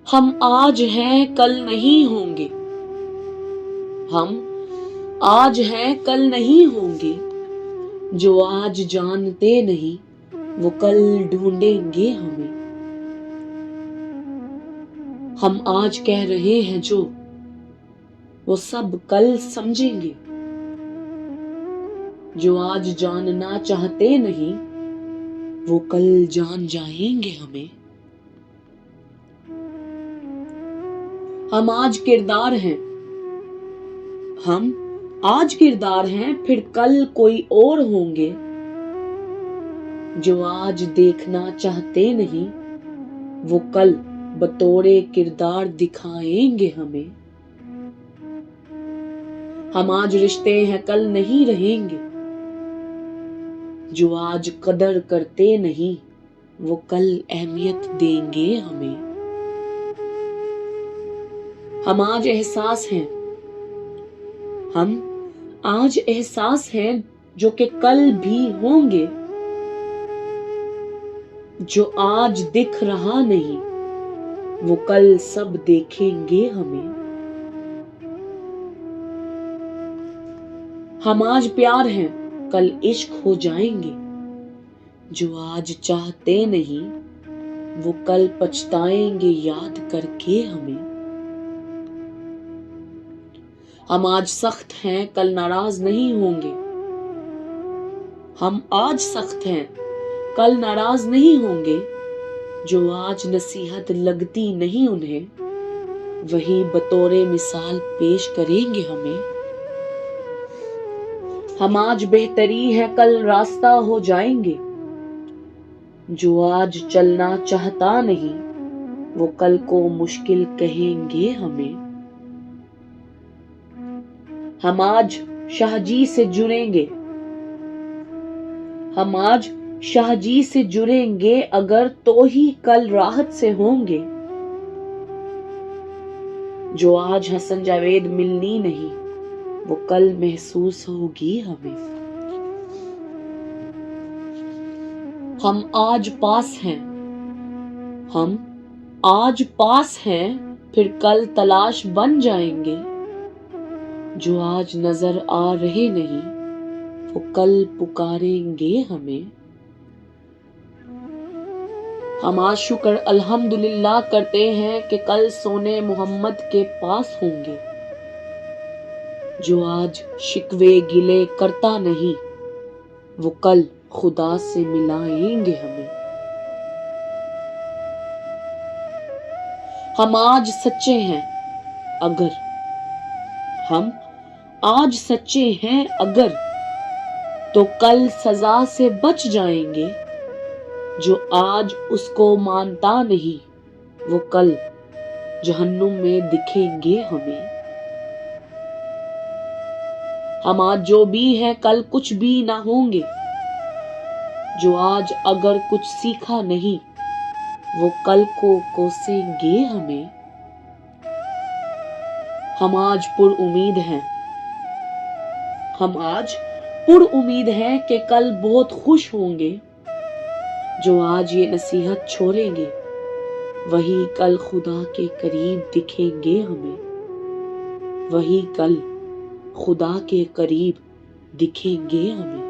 ہم آج ہیں کل نہیں ہوں گے، ہم آج ہیں کل نہیں ہوں گے، جو آج جانتے نہیں وہ کل ڈھونڈیں گے ہمیں۔ ہم آج کہہ رہے ہیں جو وہ سب کل سمجھیں گے، جو آج جاننا چاہتے نہیں وہ کل جان جائیں گے ہمیں۔ ہم آج کردار ہیں، ہم آج کردار ہیں، پھر کل کوئی اور ہوں گے، جو آج دیکھنا چاہتے نہیں وہ کل بطور کردار دکھائیں گے ہمیں۔ ہم آج رشتے ہیں کل نہیں رہیں گے، جو آج قدر کرتے نہیں وہ کل اہمیت دیں گے ہمیں۔ ہم آج احساس ہیں، ہم آج احساس ہیں جو کہ کل بھی ہوں گے، جو آج دکھ رہا نہیں وہ کل سب دیکھیں گے ہمیں۔ ہم آج پیار ہیں کل عشق ہو جائیں گے، جو آج چاہتے نہیں وہ کل پچھتائیں گے یاد کر کے ہمیں۔ ہم آج سخت ہیں کل ناراض نہیں ہوں گے، ہم آج سخت ہیں کل ناراض نہیں ہوں گے، جو آج نصیحت لگتی نہیں انہیں وہی بطور مثال پیش کریں گے ہمیں۔ ہم آج بہتری ہے کل راستہ ہو جائیں گے، جو آج چلنا چاہتا نہیں وہ کل کو مشکل کہیں گے ہمیں۔ ہم آج شاہ جی سے جڑیں گے، ہم آج شاہ جی سے جڑیں گے اگر تو ہی کل راحت سے ہوں گے، جو آج حسن جاوید ملنی نہیں وہ کل محسوس ہوگی ہمیں۔ ہم آج پاس ہیں، ہم آج پاس ہیں پھر کل تلاش بن جائیں گے، جو آج نظر آ رہے نہیں وہ کل پکاریں گے ہمیں۔ ہم آج شکر الحمدللہ کرتے ہیں کہ کل سونے محمد کے پاس ہوں گے، جو آج شکوے گلے کرتا نہیں وہ کل خدا سے ملائیں گے ہمیں۔ ہم آج سچے ہیں اگر، ہم آج سچے ہیں اگر تو کل سزا سے بچ جائیں گے، جو آج اس کو مانتا نہیں وہ کل جہنم میں دکھیں گے ہمیں۔ ہم آج جو بھی ہیں کل کچھ بھی نہ ہوں گے، جو آج اگر کچھ سیکھا نہیں وہ کل کو کوسیں گے ہمیں۔ ہم آج پر امید ہیں، ہم آج پر امید ہیں کہ کل بہت خوش ہوں گے، جو آج یہ نصیحت چھوڑیں گے وہی کل خدا کے قریب دکھیں گے ہمیں، وہی کل خدا کے قریب دکھیں گے ہمیں۔